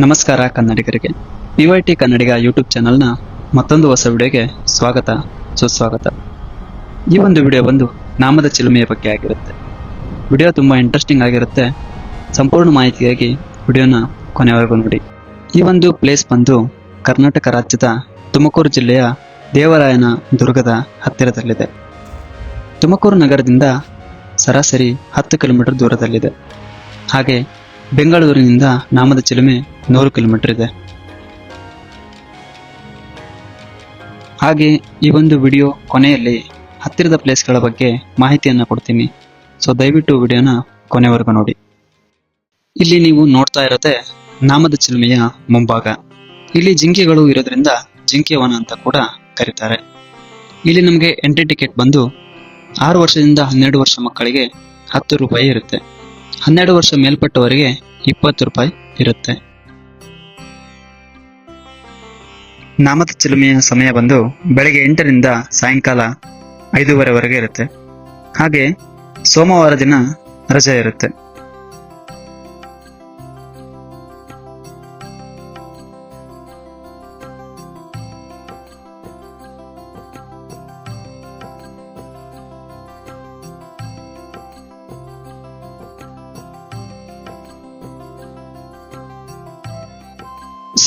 ನಮಸ್ಕಾರ ಕನ್ನಡಿಗರಿಗೆ. PYT ಕನ್ನಡಿಗ YouTube ಚಾನಲ್ನ ಮತ್ತೊಂದು ಹೊಸ ವಿಡಿಯೋಗೆ ಸ್ವಾಗತ ಸುಸ್ವಾಗತ. ಈ ಒಂದು ವಿಡಿಯೋ ಬಂದು ನಾಮದ ಚಿಲುಮೆಯ ಬಗ್ಗೆ ಆಗಿರುತ್ತೆ. ವಿಡಿಯೋ ತುಂಬ ಇಂಟ್ರೆಸ್ಟಿಂಗ್ ಆಗಿರುತ್ತೆ. ಸಂಪೂರ್ಣ ಮಾಹಿತಿಗಾಗಿ ವಿಡಿಯೋನ ಕೊನೆವರೆಗೂ ನೋಡಿ. ಈ ಒಂದು ಪ್ಲೇಸ್ ಬಂದು ಕರ್ನಾಟಕ ರಾಜ್ಯದ ತುಮಕೂರು ಜಿಲ್ಲೆಯ ದೇವರಾಯನ ದುರ್ಗದ ಹತ್ತಿರದಲ್ಲಿದೆ. ತುಮಕೂರು ನಗರದಿಂದ ಸರಾಸರಿ 10 ಕಿಲೋಮೀಟರ್ ದೂರದಲ್ಲಿದೆ. ಹಾಗೆ ಬೆಂಗಳೂರಿನಿಂದ ನಾಮದ ಚಿಲುಮೆ 100 ಕಿಲೋಮೀಟರ್ ಇದೆ. ಹಾಗೆ ಈ ಒಂದು ವಿಡಿಯೋ ಕೊನೆಯಲ್ಲಿ ಹತ್ತಿರದ ಪ್ಲೇಸ್ಗಳ ಬಗ್ಗೆ ಮಾಹಿತಿಯನ್ನು ಕೊಡ್ತೀನಿ. ಸೊ ದಯವಿಟ್ಟು ವಿಡಿಯೋನ ಕೊನೆವರೆಗೂ ನೋಡಿ. ಇಲ್ಲಿ ನೀವು ನೋಡ್ತಾ ಇರೋದೇ ನಾಮದ ಚಿಲುಮೆಯ ಮುಂಭಾಗ. ಇಲ್ಲಿ ಜಿಂಕೆಗಳು ಇರೋದ್ರಿಂದ ಜಿಂಕೆವನ ಅಂತ ಕೂಡ ಕರೀತಾರೆ. ಇಲ್ಲಿ ನಮಗೆ ಎಂಟ್ರಿ ಟಿಕೆಟ್ ಬಂದು 6 ವರ್ಷದಿಂದ 12 ವರ್ಷ ಮಕ್ಕಳಿಗೆ 10 ರೂಪಾಯಿ ಇರುತ್ತೆ. 12 ವರ್ಷ ಮೇಲ್ಪಟ್ಟವರಿಗೆ 20 ರೂಪಾಯಿ ಇರುತ್ತೆ. ನಾಮದ ಚಿಲುಮೆಯ ಸಮಯ ಬಂದು ಬೆಳಗ್ಗೆ 8ರಿಂದ ಸಾಯಂಕಾಲ 5:30ವರೆಗೆ ಇರುತ್ತೆ. ಹಾಗೆ ಸೋಮವಾರ ದಿನ ರಜೆ ಇರುತ್ತೆ.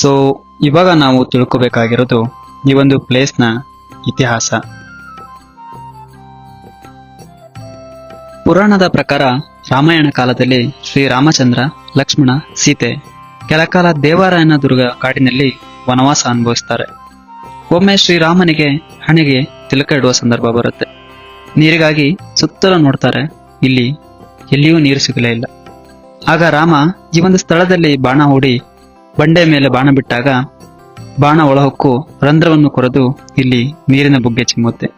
ಸೊ ಇವಾಗ ನಾವು ತಿಳ್ಕೋಬೇಕಾಗಿರೋದು ಈ ಒಂದು ಪ್ಲೇಸ್ನ ಇತಿಹಾಸ. ಪುರಾಣದ ಪ್ರಕಾರ ರಾಮಾಯಣ ಕಾಲದಲ್ಲಿ ಶ್ರೀರಾಮಚಂದ್ರ, ಲಕ್ಷ್ಮಣ, ಸೀತೆ ಕೆಲಕಾಲ ದೇವರಾಯನ ದುರ್ಗ ಕಾಡಿನಲ್ಲಿ ವನವಾಸ ಅನುಭವಿಸ್ತಾರೆ. ಒಮ್ಮೆ ಶ್ರೀರಾಮನಿಗೆ ಹಣೆಗೆ ತಿಲಕ ಇಡುವ ಸಂದರ್ಭ ಬರುತ್ತೆ. ನೀರಿಗಾಗಿ ಸುತ್ತಲೂ ನೋಡ್ತಾರೆ. ಇಲ್ಲಿ ಎಲ್ಲಿಯೂ ನೀರು ಸಿಗಲೇ ಇಲ್ಲ. ಆಗ ರಾಮ ಈ ಒಂದು ಸ್ಥಳದಲ್ಲಿ ಬಾಣ ಹೂಡಿ ಬಂಡೆ ಮೇಲೆ ಬಾಣ ಬಿಟ್ಟಾಗ ಬಾಣ ಒಳಹೊಕ್ಕು ರಂಧ್ರವನ್ನು ಕೊರೆದು ಇಲ್ಲಿ ನೀರಿನ ಬುಗ್ಗೆ ಚಿಮ್ಮುತ್ತೆ.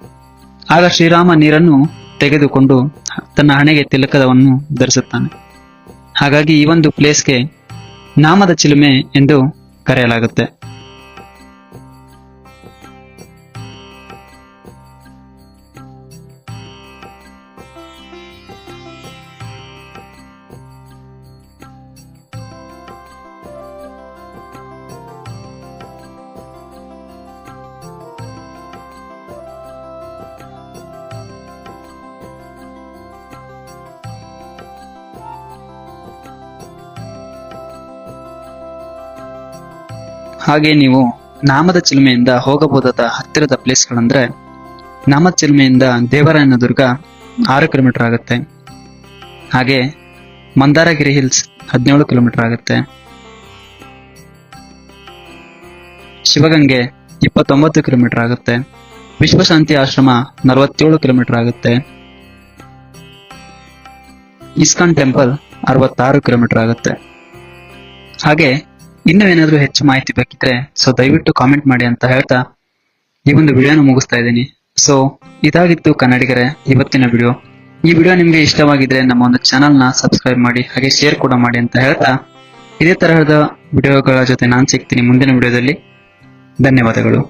ಆಗ ಶ್ರೀರಾಮ ನೀರನ್ನು ತೆಗೆದುಕೊಂಡು ತನ್ನ ಹಣೆಗೆ ತಿಲಕವನ್ನು ಧರಿಸುತ್ತಾನೆ. ಹಾಗಾಗಿ ಈ ಒಂದು ಪ್ಲೇಸ್ಗೆ ನಾಮದ ಚಿಲುಮೆ ಎಂದು ಕರೆಯಲಾಗುತ್ತೆ. ಹಾಗೆ ನೀವು ನಾಮದ ಚಿಲುಮೆಯಿಂದ ಹೋಗಬಹುದಾದ ಹತ್ತಿರದ ಪ್ಲೇಸ್ಗಳಂದ್ರೆ ನಾಮದ ಚಿಲುಮೆಯಿಂದ ದೇವರಾಯನ ದುರ್ಗ 6 ಕಿಲೋಮೀಟರ್ ಆಗುತ್ತೆ. ಹಾಗೆ ಮಂದಾರಗಿರಿ ಹಿಲ್ಸ್ 17 ಕಿಲೋಮೀಟರ್ ಆಗುತ್ತೆ. ಶಿವಗಂಗೆ 29 ಕಿಲೋಮೀಟರ್ ಆಗುತ್ತೆ. ವಿಶ್ವಶಾಂತಿ ಆಶ್ರಮ 47 ಕಿಲೋಮೀಟರ್ ಆಗುತ್ತೆ. ಇಸ್ಕಾನ್ ಟೆಂಪಲ್ 66 ಕಿಲೋಮೀಟರ್ ಆಗುತ್ತೆ. ಹಾಗೆ ಇನ್ನೂ ಏನಾದರೂ ಹೆಚ್ಚು ಮಾಹಿತಿ ಬೇಕಿದ್ರೆ ಸೊ ದಯವಿಟ್ಟು ಕಾಮೆಂಟ್ ಮಾಡಿ ಅಂತ ಹೇಳ್ತಾ ಈ ಒಂದು ವಿಡಿಯೋನ ಮುಗಿಸ್ತಾ ಇದ್ದೀನಿ. ಸೊ ಇದಾಗಿತ್ತು ಕನ್ನಡಿಗರೇ ಇವತ್ತಿನ ವಿಡಿಯೋ. ಈ ವಿಡಿಯೋ ನಿಮಗೆ ಇಷ್ಟವಾಗಿದ್ರೆ ನಮ್ಮ ಒಂದು ಚಾನಲ್ನ ಸಬ್ಸ್ಕ್ರೈಬ್ ಮಾಡಿ, ಹಾಗೆ ಶೇರ್ ಕೂಡ ಮಾಡಿ ಅಂತ ಹೇಳ್ತಾ ಇದೇ ತರಹದ ವಿಡಿಯೋಗಳ ಜೊತೆ ನಾನು ಸಿಗ್ತೀನಿ ಮುಂದಿನ ವಿಡಿಯೋದಲ್ಲಿ. ಧನ್ಯವಾದಗಳು.